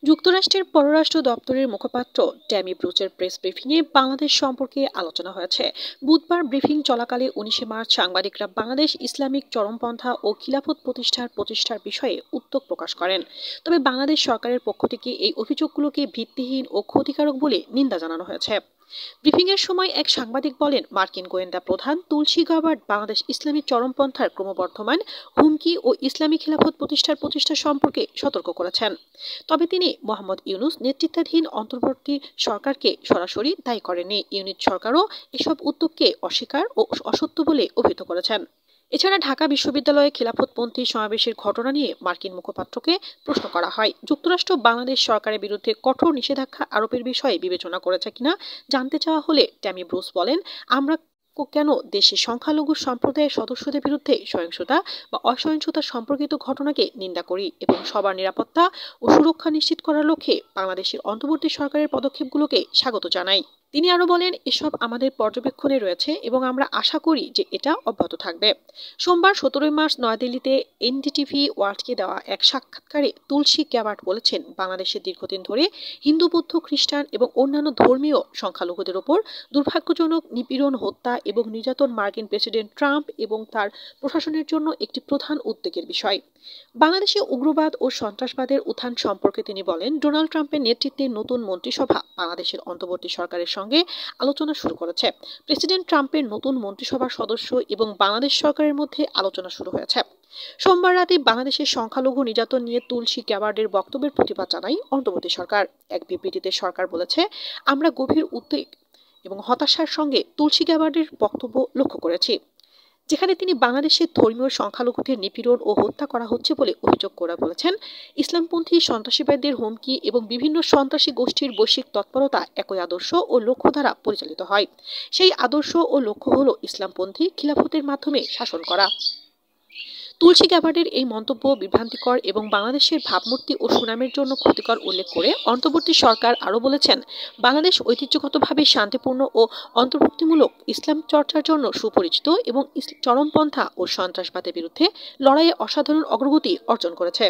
যুক্তরাষ্ট্রের পররাষ্ট্র দপ্তরের মুখপাত্র ট্যামি ব্রুচের প্রেস ব্রিফিংয়ে বাংলাদেশ সম্পর্কে আলোচনা হয়েছে। বুধবার ব্রিফিং চলাকালে 19 মার্চ সাংবাদিকরা বাংলাদেশ ইসলামিক চরমপন্থা ও খিলাফত প্রতিষ্ঠার বিষয়ে উদ্বেগ প্রকাশ করেন। তবে বাংলাদেশ সরকারের পক্ষ থেকে এই অভিযোগগুলোকে ভিত্তিহীন ও ক্ষতিকারক বলে নিন্দা জানানো হয়েছে। ব্রিফিংয়ের সময় এক সাংবাদিক বলেন, মার্কিন গোয়েন্দা প্রধান তুলসী গাবার্ড বাংলাদেশ ইসলামী চরমপন্থার ক্রমবর্ধমান হুমকি ও ইসলামী খিলাফত প্রতিষ্ঠা সম্পর্কে সতর্ক করেছেন। তবে তিনি মোহাম্মদ ইউনূস নেতৃত্বাধীন অন্তর্বর্তী সরকারকে সরাসরি দায়ী করেননি। ইউনিট সরকারও এসব উদ্যোগকে অস্বীকার ও অসত্য বলে অভিহিত করেছেন। এছাড়া ঢাকা বিশ্ববিদ্যালয়ে খিলাফতপন্থী সমাবেশের ঘটনা নিয়ে মার্কিন মুখপাত্রকে প্রশ্ন করা হয়। যুক্তরাষ্ট্র বাংলাদেশ সরকারের বিরুদ্ধে কঠোর নিষেধাজ্ঞা আরোপের বিষয়ে বিবেচনা করেছে কিনা জানতে চাওয়া হলে ট্যামি ব্রুস বলেন, আমরা কেন দেশের সংখ্যালঘু সম্প্রদায়ের সদস্যদের বিরুদ্ধে সহিংসতা বা অসহিংসতা সম্পর্কিত ঘটনাকে নিন্দা করি এবং সবার নিরাপত্তা ও সুরক্ষা নিশ্চিত করার লক্ষ্যে বাংলাদেশের অন্তর্বর্তী সরকারের পদক্ষেপগুলোকে স্বাগত জানাই। তিনি আরো বলেন, এসব আমাদের পর্যবেক্ষণে রয়েছে এবং আমরা আশা করি যে এটা অব্যাহত থাকবে। সোমবার 17 মার্চ নয়াদিল্লিতে এনডিটিভি ওয়ার্ল্ডকে দেওয়া এক সাক্ষাৎকারে তুলসী গ্যাবার্ড বলেছেন, বাংলাদেশে দীর্ঘদিন ধরে হিন্দু, বৌদ্ধ, খ্রিস্টান এবং অন্যান্য ধর্মীয় সংখ্যালঘুদের ওপর দুর্ভাগ্যজনক নিপীড়ন, হত্যা এবং নির্যাতন মার্কিন প্রেসিডেন্ট ট্রাম্প এবং তার প্রশাসনের জন্য একটি প্রধান উদ্বেগের বিষয়। বাংলাদেশে উগ্রবাদ ও সন্ত্রাসবাদের উত্থান সম্পর্কে তিনি বলেন, ডোনাল্ড ট্রাম্পের নেতৃত্বে নতুন মন্ত্রিসভা বাংলাদেশের অন্তর্বর্তী সরকারের সঙ্গে আলোচনা শুরু করেছে। প্রেসিডেন্ট ট্রাম্পের নতুন মন্ত্রিসভার সদস্য এবং বাংলাদেশ সরকারের মধ্যে আলোচনা শুরু হয়েছে। সোমবার রাতে বাংলাদেশের সংখ্যালঘু নির্যাতন নিয়ে তুলসী গ্যাবার্ডের বক্তব্যের প্রতিবাদ জানায় অন্তর্বর্তী সরকার। এক বিবৃতিতে সরকার বলেছে, আমরা গভীর উদ্বেগ এবং হতাশার সঙ্গে তুলসী গ্যাবার্ডের বক্তব্য লক্ষ্য করেছি, যেখানে তিনি বাংলাদেশের ধর্মীয় সংখ্যালঘুদের নিপীড়ন ও হত্যা করা হচ্ছে বলে অভিযোগ করে বলেছেন, ইসলামপন্থী সন্ত্রাসীবাদের হুমকি এবং বিভিন্ন সন্ত্রাসী গোষ্ঠীর বৈশ্বিক তৎপরতা একই আদর্শ ও লক্ষ্য দ্বারা পরিচালিত হয়। সেই আদর্শ ও লক্ষ্য হল ইসলামপন্থী খিলাফতের মাধ্যমে শাসন করা। তুলসী গ্যাবার্ডের এই মন্তব্য বিভ্রান্তিকর এবং বাংলাদেশের ভাবমূর্তি ও সুনামের জন্য ক্ষতিকর উল্লেখ করে অন্তর্বর্তী সরকার আরও বলেছেন, বাংলাদেশ ঐতিহ্যগতভাবে শান্তিপূর্ণ ও অন্তর্ভুক্তিমূলক ইসলাম চর্চার জন্য সুপরিচিত এবং চরমপন্থা ও সন্ত্রাসবাদের বিরুদ্ধে লড়াইয়ে অসাধারণ অগ্রগতি অর্জন করেছে।